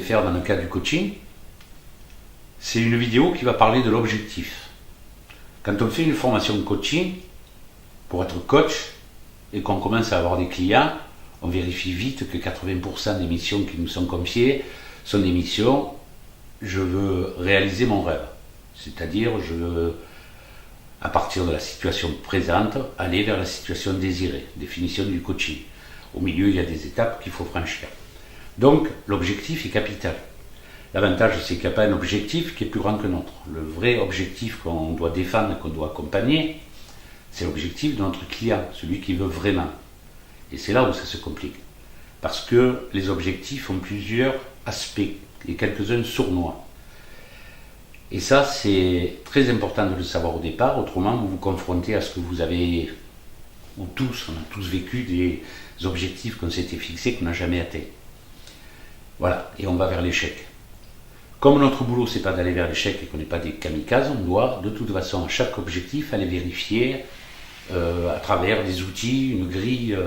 faire dans le cadre du coaching, c'est une vidéo qui va parler de l'objectif. Quand on fait une formation de coaching, pour être coach, et qu'on commence à avoir des clients, on vérifie vite que 80% des missions qui nous sont confiées sont des missions « je veux réaliser mon rêve ». C'est-à-dire, je veux, à partir de la situation présente, aller vers la situation désirée, définition du coaching. Au milieu, il y a des étapes qu'il faut franchir. Donc, l'objectif est capital. L'avantage, c'est qu'il n'y a pas un objectif qui est plus grand que l'autre. Le vrai objectif qu'on doit défendre, qu'on doit accompagner, c'est l'objectif de notre client, celui qui veut vraiment. Et c'est là où ça se complique. Parce que les objectifs ont plusieurs aspects, et quelques-uns sournois. Et ça, c'est très important de le savoir au départ, autrement vous vous confrontez à ce que vous avez, ou tous, on a tous vécu des objectifs qu'on s'était fixés, qu'on n'a jamais atteints. Voilà, et on va vers l'échec. Comme notre boulot, c'est pas d'aller vers l'échec et qu'on n'est pas des kamikazes, on doit de toute façon à chaque objectif aller vérifier à travers des outils, une grille,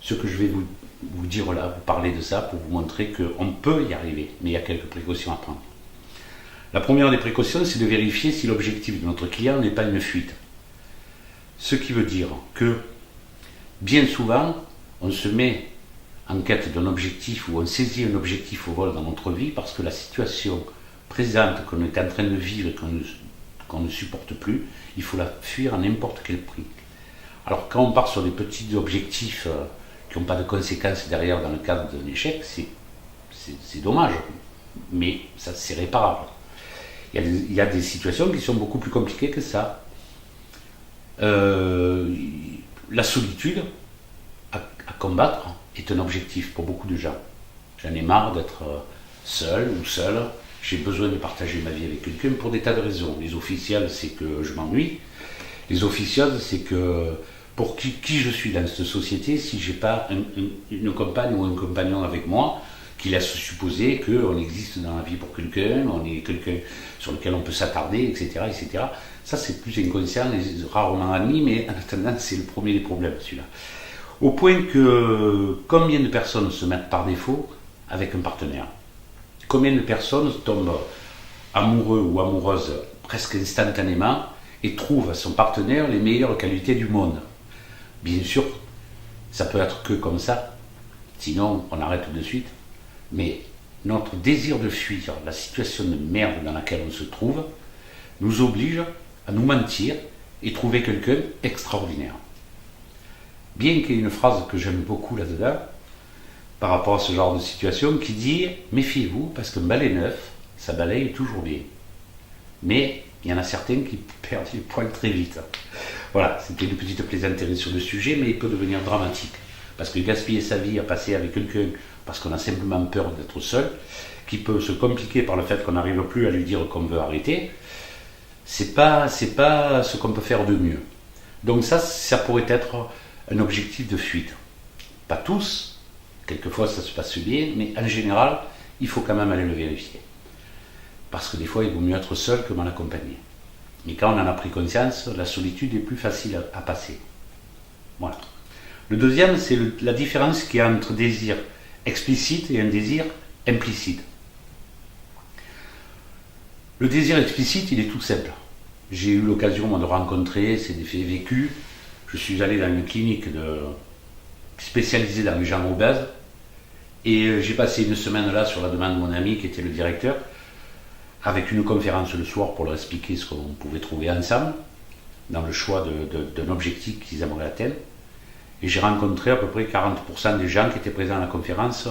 ce que je vais vous dire là, vous parler de ça pour vous montrer qu'on peut y arriver, mais il y a quelques précautions à prendre. La première des précautions, c'est de vérifier si l'objectif de notre client n'est pas une fuite. Ce qui veut dire que bien souvent, on se met en quête d'un objectif ou on saisit un objectif au vol dans notre vie parce que la situation présente qu'on est en train de vivre et qu'on ne supporte plus, il faut la fuir à n'importe quel prix. Alors quand on part sur des petits objectifs qui n'ont pas de conséquences derrière dans le cadre d'un échec, c'est dommage, mais ça c'est réparable. Il y a des situations qui sont beaucoup plus compliquées que ça. La solitude à combattre est un objectif pour beaucoup de gens. J'en ai marre d'être seul ou seule. J'ai besoin de partager ma vie avec quelqu'un pour des tas de raisons. Les officielles, c'est que je m'ennuie. Les officieuses, c'est que pour qui je suis dans cette société, si je n'ai pas une compagne ou un compagnon avec moi, qui laisse supposer qu'on existe dans la vie pour quelqu'un, on est quelqu'un sur lequel on peut s'attarder, etc., etc. Ça, c'est plus inconscient, rarement admis, mais en attendant, c'est le premier des problèmes, celui-là. Au point que combien de personnes se mettent par défaut avec un partenaire? Combien de personnes tombent amoureux ou amoureuses presque instantanément et trouvent à son partenaire les meilleures qualités du monde? Bien sûr, ça peut être que comme ça, sinon on arrête de suite. Mais notre désir de fuir la situation de merde dans laquelle on se trouve nous oblige à nous mentir et trouver quelqu'un d'extraordinaire. Bien qu'il y ait une phrase que j'aime beaucoup là-dedans, par rapport à ce genre de situation, qui dit « Méfiez-vous, parce qu'un balai neuf, ça balaye toujours bien. » Mais il y en a certains qui perdent les poils très vite. Voilà, c'était une petite plaisanterie sur le sujet, mais il peut devenir dramatique. Parce que gaspiller sa vie à passer avec quelqu'un parce qu'on a simplement peur d'être seul, qui peut se compliquer par le fait qu'on n'arrive plus à lui dire qu'on veut arrêter, c'est pas ce qu'on peut faire de mieux. Donc ça pourrait être un objectif de fuite. Pas tous, quelquefois ça se passe bien, mais en général, il faut quand même aller le vérifier. Parce que des fois, il vaut mieux être seul que mal accompagné. Mais quand on en a pris conscience, la solitude est plus facile à passer. Voilà. Le deuxième, c'est la différence qu'il y a entre désir explicite et un désir implicite. Le désir explicite, il est tout simple. J'ai eu l'occasion de rencontrer, c'est des faits vécus. Je suis allé dans une clinique spécialisée dans les gens obèses et j'ai passé une semaine là sur la demande de mon ami qui était le directeur avec une conférence le soir pour leur expliquer ce qu'on pouvait trouver ensemble dans le choix d'un objectif qu'ils aimeraient atteindre. Et j'ai rencontré à peu près 40% des gens qui étaient présents à la conférence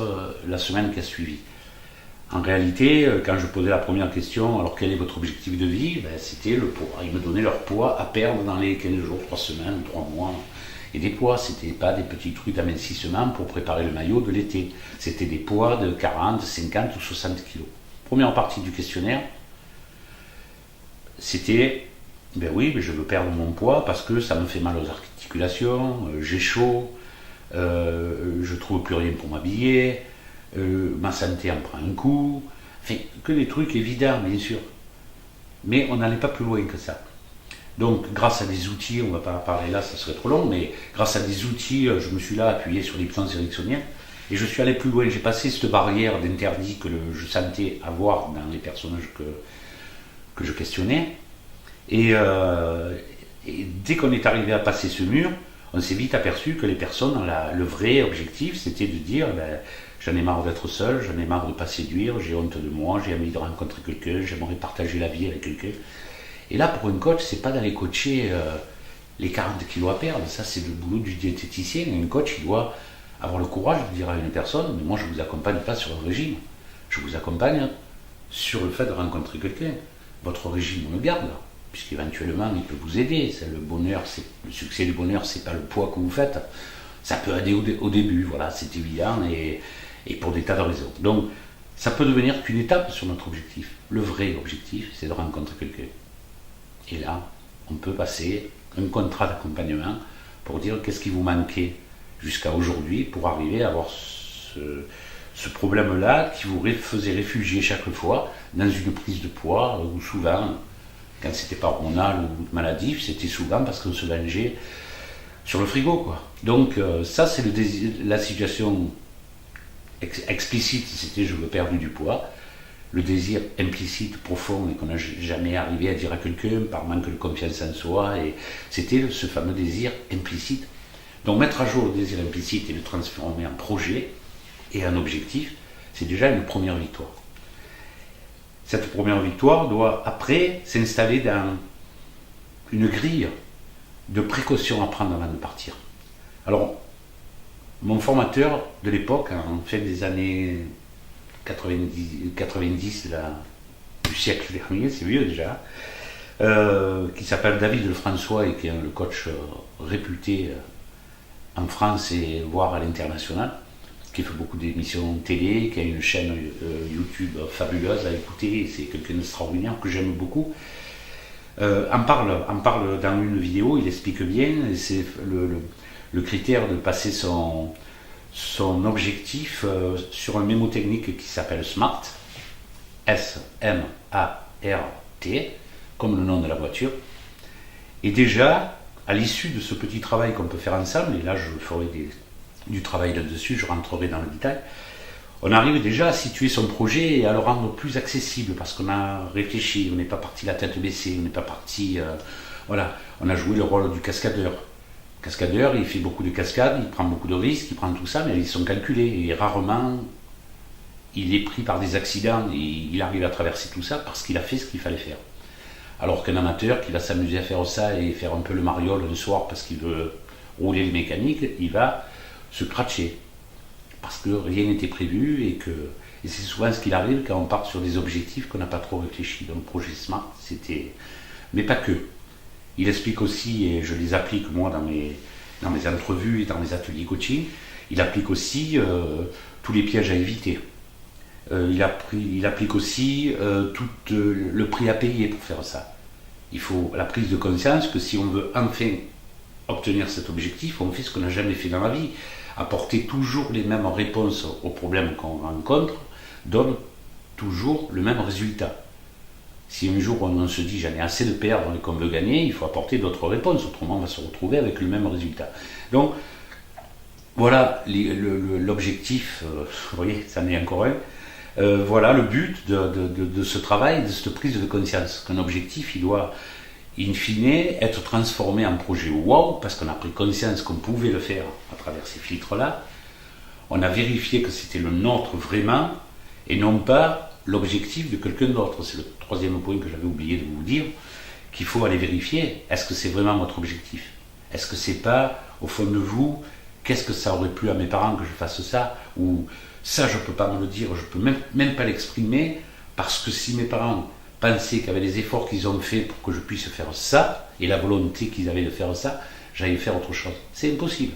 la semaine qui a suivi. En réalité, quand je posais la première question, alors quel est votre objectif de vie? C'était le poids. Ils me donnaient leur poids à perdre dans les 15 jours, 3 semaines, 3 mois. Et des poids, c'était pas des petits trucs d'amincissement pour préparer le maillot de l'été. C'était des poids de 40, 50 ou 60 kilos. Première partie du questionnaire, c'était ben oui, mais je veux perdre mon poids parce que ça me fait mal aux articulations, j'ai chaud, je trouve plus rien pour m'habiller, ma santé en prend un coup, enfin, que des trucs évidents bien sûr. Mais on n'allait pas plus loin que ça. Donc grâce à des outils, on ne va pas en parler là, ça serait trop long, mais grâce à des outils, je me suis là appuyé sur l'hypnose ericksonienne Et je suis allé plus loin, j'ai passé cette barrière d'interdit que je sentais avoir dans les personnages que je questionnais. Et dès qu'on est arrivé à passer ce mur, on s'est vite aperçu que les personnes, le vrai objectif, c'était de dire j'en ai marre d'être seul, j'en ai marre de ne pas séduire, j'ai honte de moi, j'ai envie de rencontrer quelqu'un, j'aimerais partager la vie avec quelqu'un. Et là, pour un coach, c'est pas d'aller coacher les 40 kilos à perdre, ça c'est le boulot du diététicien. Un coach, il doit avoir le courage de dire à une personne, mais moi je ne vous accompagne pas sur un régime, je vous accompagne sur le fait de rencontrer quelqu'un. Votre régime, on le garde, puisqu'éventuellement il peut vous aider. Le bonheur, le succès du bonheur, c'est pas le poids que vous faites. Ça peut aider au début, voilà, c'est évident, et pour des tas de raisons. Donc, ça peut devenir qu'une étape sur notre objectif. Le vrai objectif, c'est de rencontrer quelqu'un. Et là, on peut passer un contrat d'accompagnement pour dire qu'est-ce qui vous manquait jusqu'à aujourd'hui pour arriver à avoir ce problème-là qui vous faisait réfugier chaque fois dans une prise de poids, ou souvent, quand c'était pas hormonal ou maladif, c'était souvent parce qu'on se vengeait sur le frigo, quoi. Donc ça, c'est la situation explicite, c'était je veux perdre du poids. Le désir implicite, profond, et qu'on n'a jamais arrivé à dire à quelqu'un par manque de confiance en soi, et c'était ce fameux désir implicite. Donc mettre à jour le désir implicite et le transformer en projet et en objectif, c'est déjà une première victoire. Cette première victoire doit après s'installer dans une grille de précautions à prendre avant de partir. Alors, mon formateur de l'époque, en fin des années 90 du siècle dernier, c'est vieux déjà, qui s'appelle David Lefrançois et qui est le coach réputé en France et voire à l'international, qui fait beaucoup d'émissions télé, qui a une chaîne YouTube fabuleuse à écouter, c'est quelqu'un d'extraordinaire que j'aime beaucoup. En parle dans une vidéo, il explique bien, et c'est le critère de passer son objectif sur un mémotechnique qui s'appelle SMART, S-M-A-R-T, comme le nom de la voiture. Et déjà, à l'issue de ce petit travail qu'on peut faire ensemble, et là je ferai du travail là-dessus, je rentrerai dans le détail, on arrive déjà à situer son projet et à le rendre plus accessible, parce qu'on a réfléchi, on n'est pas parti la tête baissée, on n'est pas parti... voilà, on a joué le rôle du cascadeur. Le cascadeur, il fait beaucoup de cascades, il prend beaucoup de risques, il prend tout ça, mais ils sont calculés, et rarement il est pris par des accidents, et il arrive à traverser tout ça parce qu'il a fait ce qu'il fallait faire. Alors qu'un amateur qui va s'amuser à faire ça et faire un peu le mariole le soir parce qu'il veut rouler les mécaniques, il va se cratcher. Parce que rien n'était prévu et c'est souvent ce qu'il arrive quand on part sur des objectifs qu'on n'a pas trop réfléchi. Donc le projet SMART, c'était... Mais pas que. Il explique aussi, et je les applique moi dans mes entrevues et dans mes ateliers coaching, il applique aussi tous les pièges à éviter. Il applique aussi tout le prix à payer pour faire ça. Il faut la prise de conscience que si on veut enfin obtenir cet objectif, on fait ce qu'on n'a jamais fait dans la vie. Apporter toujours les mêmes réponses aux problèmes qu'on rencontre donne toujours le même résultat. Si un jour on se dit j'en ai assez de perdre et qu'on veut gagner, il faut apporter d'autres réponses, autrement on va se retrouver avec le même résultat. Donc voilà l'objectif, vous voyez, ça en est encore un. Voilà le but de ce travail, de cette prise de conscience. Qu'un objectif, il doit, in fine, être transformé en projet wow, parce qu'on a pris conscience qu'on pouvait le faire à travers ces filtres-là. On a vérifié que c'était le nôtre vraiment, et non pas l'objectif de quelqu'un d'autre. C'est le troisième point que j'avais oublié de vous dire, qu'il faut aller vérifier. Est-ce que c'est vraiment votre objectif? Est-ce que c'est pas, au fond de vous, qu'est-ce que ça aurait plu à mes parents que je fasse ça? Ou ça, je ne peux pas me le dire, je ne peux même pas l'exprimer, parce que si mes parents pensaient qu'avec les efforts qu'ils ont fait pour que je puisse faire ça, et la volonté qu'ils avaient de faire ça, j'allais faire autre chose. C'est impossible.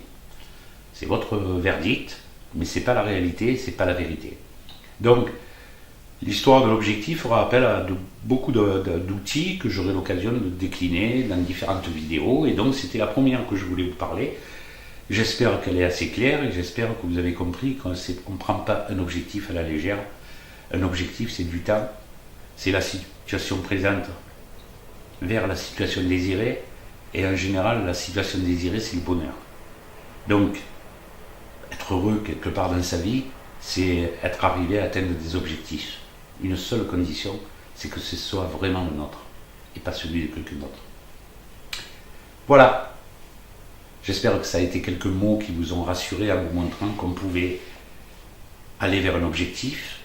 C'est votre verdict, mais ce n'est pas la réalité, ce n'est pas la vérité. Donc, l'histoire de l'objectif fera appel à beaucoup d'outils que j'aurai l'occasion de décliner dans différentes vidéos, et donc c'était la première que je voulais vous parler. J'espère qu'elle est assez claire et j'espère que vous avez compris qu'on ne prend pas un objectif à la légère. Un objectif, c'est du temps, c'est la situation présente vers la situation désirée, et en général, la situation désirée, c'est le bonheur. Donc, être être heureux quelque part dans sa vie, c'est être arrivé à atteindre des objectifs. Une seule condition, c'est que ce soit vraiment le nôtre, et pas celui de quelqu'un d'autre. Voilà. J'espère que ça a été quelques mots qui vous ont rassuré en vous montrant qu'on pouvait aller vers un objectif,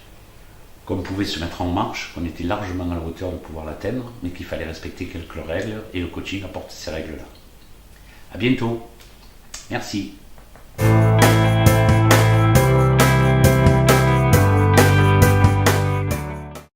qu'on pouvait se mettre en marche, qu'on était largement à la hauteur de pouvoir l'atteindre, mais qu'il fallait respecter quelques règles, et le coaching apporte ces règles-là. À bientôt. Merci.